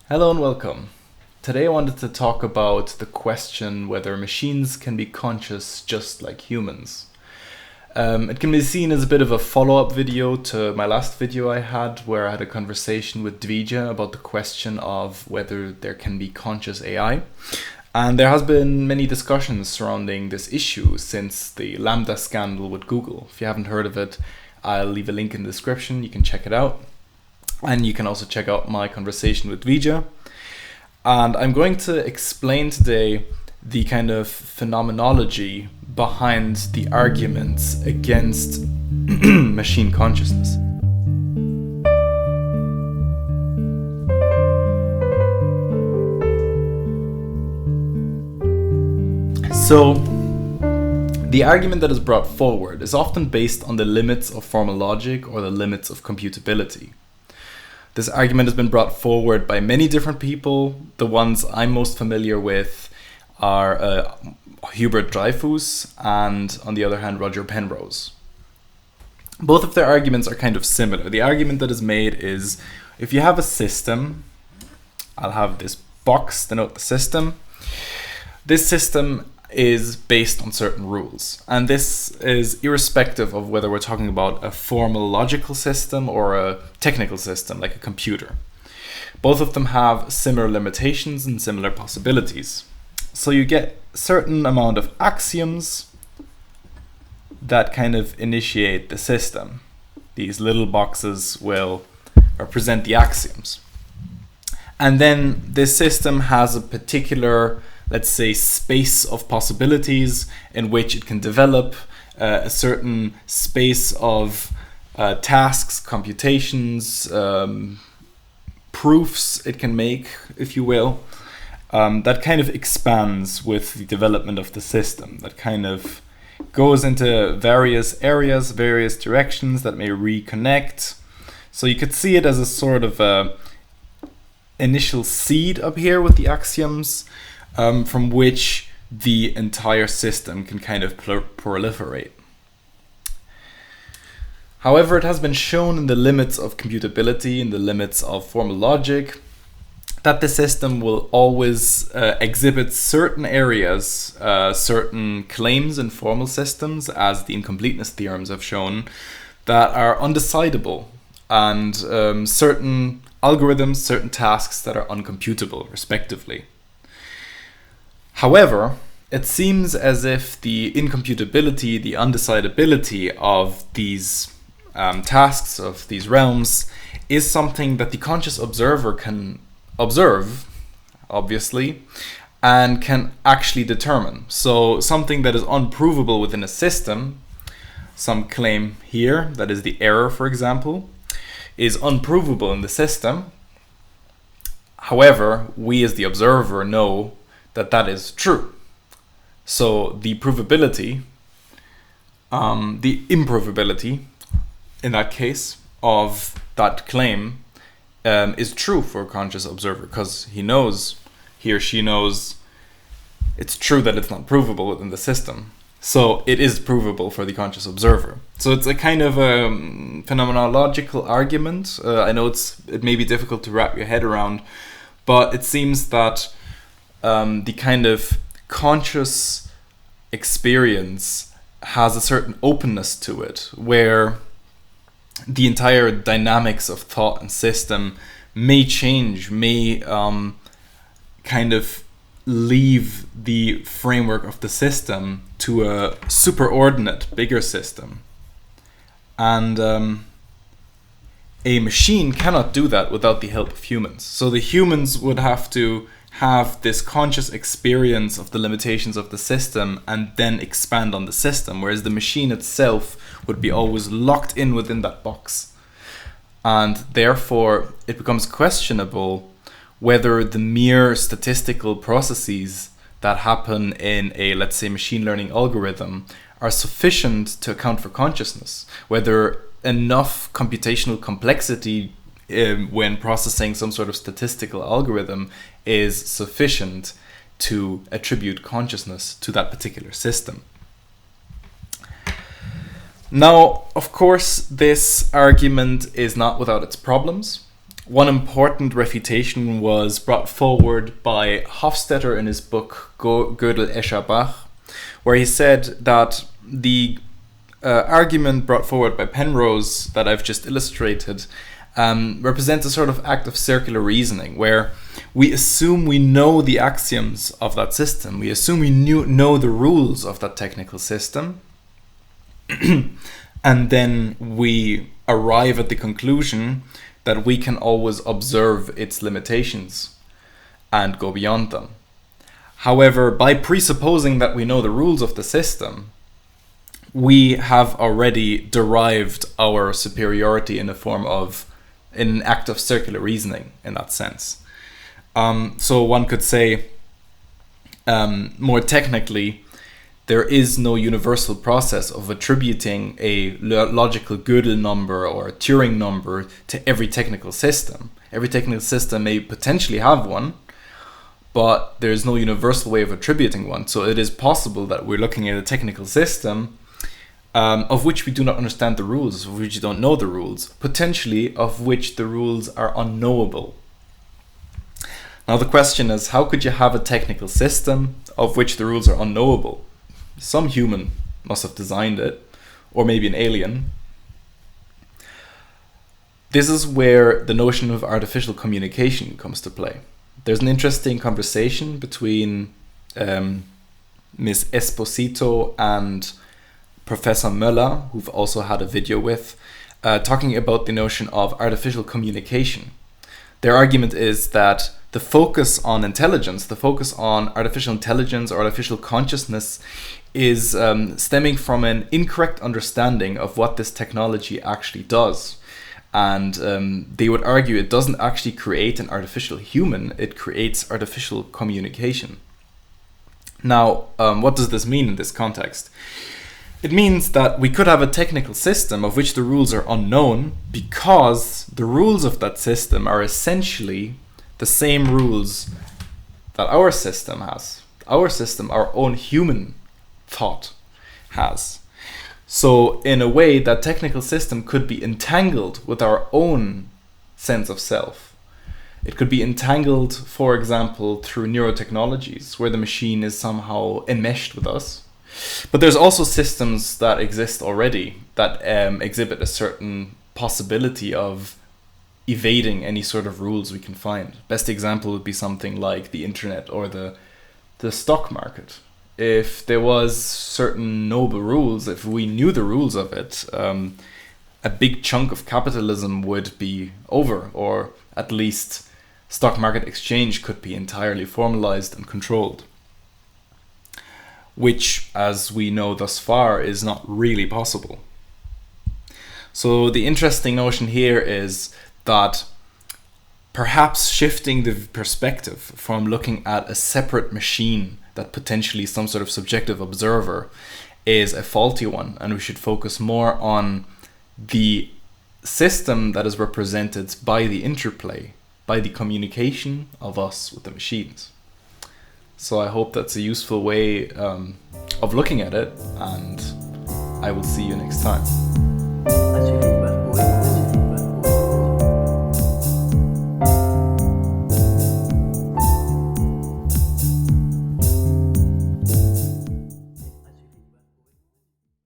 Hello and welcome. Today I wanted to talk about the question whether machines can be conscious just like humans. It can be seen as a bit of a follow-up video to my last video I had where I had a conversation with Dvija about the question of whether there can be conscious AI. And there has been many discussions surrounding this issue since the Lambda scandal with Google. If you haven't heard of it, I'll leave a link in the description, you can check it out. And you can also check out my conversation with Dvija. And I'm going to explain today the kind of phenomenology behind the arguments against machine consciousness. So, the argument that is brought forward is often based on the limits of formal logic or the limits of computability. This argument has been brought forward by many different people. The ones I'm most familiar with are Hubert Dreyfus and, on the other hand, Roger Penrose. Both of their arguments are kind of similar. The argument that is made is, if you have a system, I'll have this box denote the system. This system is based on certain rules, and this is irrespective of whether we're talking about a formal logical system or a technical system like a computer. Both of them have similar limitations and similar possibilities. So you get a certain amount of axioms that kind of initiate the system. These little boxes will represent the axioms. And then this system has a particular, let's say, space of possibilities in which it can develop a certain space of tasks, computations, proofs it can make, if you will, that kind of expands with the development of the system, that kind of goes into various areas, various directions that may reconnect. So you could see it as a sort of initial seed up here with the axioms, from which the entire system can kind of proliferate. However, it has been shown in the limits of computability, in the limits of formal logic, that the system will always exhibit certain areas, certain claims in formal systems, as the incompleteness theorems have shown, that are undecidable, and certain algorithms, certain tasks that are uncomputable, respectively. However, it seems as if the incomputability, the undecidability of these tasks, of these realms, is something that the conscious observer can observe, obviously, and can actually determine. So something that is unprovable within a system, some claim here, that is the error, for example, is unprovable in the system. However, we as the observer know that that is true. So the provability, the improvability, in that case, of that claim is true for a conscious observer, because he or she knows it's true that it's not provable within the system. So it is provable for the conscious observer. So it's a kind of a phenomenological argument. I know it may be difficult to wrap your head around, but it seems that the kind of conscious experience has a certain openness to it, where the entire dynamics of thought and system may change, may kind of leave the framework of the system to a superordinate, bigger system. And a machine cannot do that without the help of humans. So the humans would have to have this conscious experience of the limitations of the system and then expand on the system, whereas the machine itself would be always locked in within that box. And therefore, it becomes questionable whether the mere statistical processes that happen in a, let's say, machine learning algorithm are sufficient to account for consciousness, whether enough computational complexity when processing some sort of statistical algorithm is sufficient to attribute consciousness to that particular system. Now, of course, this argument is not without its problems. one important refutation was brought forward by Hofstetter in his book Gödel, Escher, Bach, where he said that the argument brought forward by Penrose that I've just illustrated represents a sort of act of circular reasoning, where we assume we know the axioms of that system, we assume we know the rules of that technical system, and then we arrive at the conclusion that we can always observe its limitations and go beyond them. However, by presupposing that we know the rules of the system, we have already derived our superiority in the form of an act of circular reasoning in that sense. So one could say, more technically, there is no universal process of attributing a logical Gödel number or a Turing number to every technical system. Every technical system may potentially have one, but there is no universal way of attributing one. So it is possible that we're looking at a technical system of which we do not understand the rules, of which we don't know the rules, potentially of which the rules are unknowable. Now the question is, how could you have a technical system of which the rules are unknowable? Some human must have designed it, or maybe an alien. This is where the notion of artificial communication comes to play. There's an interesting conversation between Ms. Espocito and Professor Moeller, who've also had a video with, talking about the notion of artificial communication. Their argument is that the focus on intelligence, the focus on artificial intelligence or artificial consciousness is stemming from an incorrect understanding of what this technology actually does. And they would argue it doesn't actually create an artificial human, it creates artificial communication. Now, what does this mean in this context? It means that we could have a technical system of which the rules are unknown because the rules of that system are essentially the same rules that our system has. Our system, our own human thought has. So in a way, that technical system could be entangled with our own sense of self. It could be entangled, for example, through neurotechnologies, where the machine is somehow enmeshed with us. But there's also systems that exist already that exhibit a certain possibility of evading any sort of rules we can find. Best example would be something like the internet or the stock market. If there was certain noble rules, if we knew the rules of it, a big chunk of capitalism would be over, or at least stock market exchange could be entirely formalized and controlled, which, as we know thus far, is not really possible. So the interesting notion here is that perhaps shifting the perspective from looking at a separate machine that potentially some sort of subjective observer is a faulty one, and we should focus more on the system that is represented by the interplay, by the communication of us with the machines. So I hope that's a useful way of looking at it, and I will see you next time.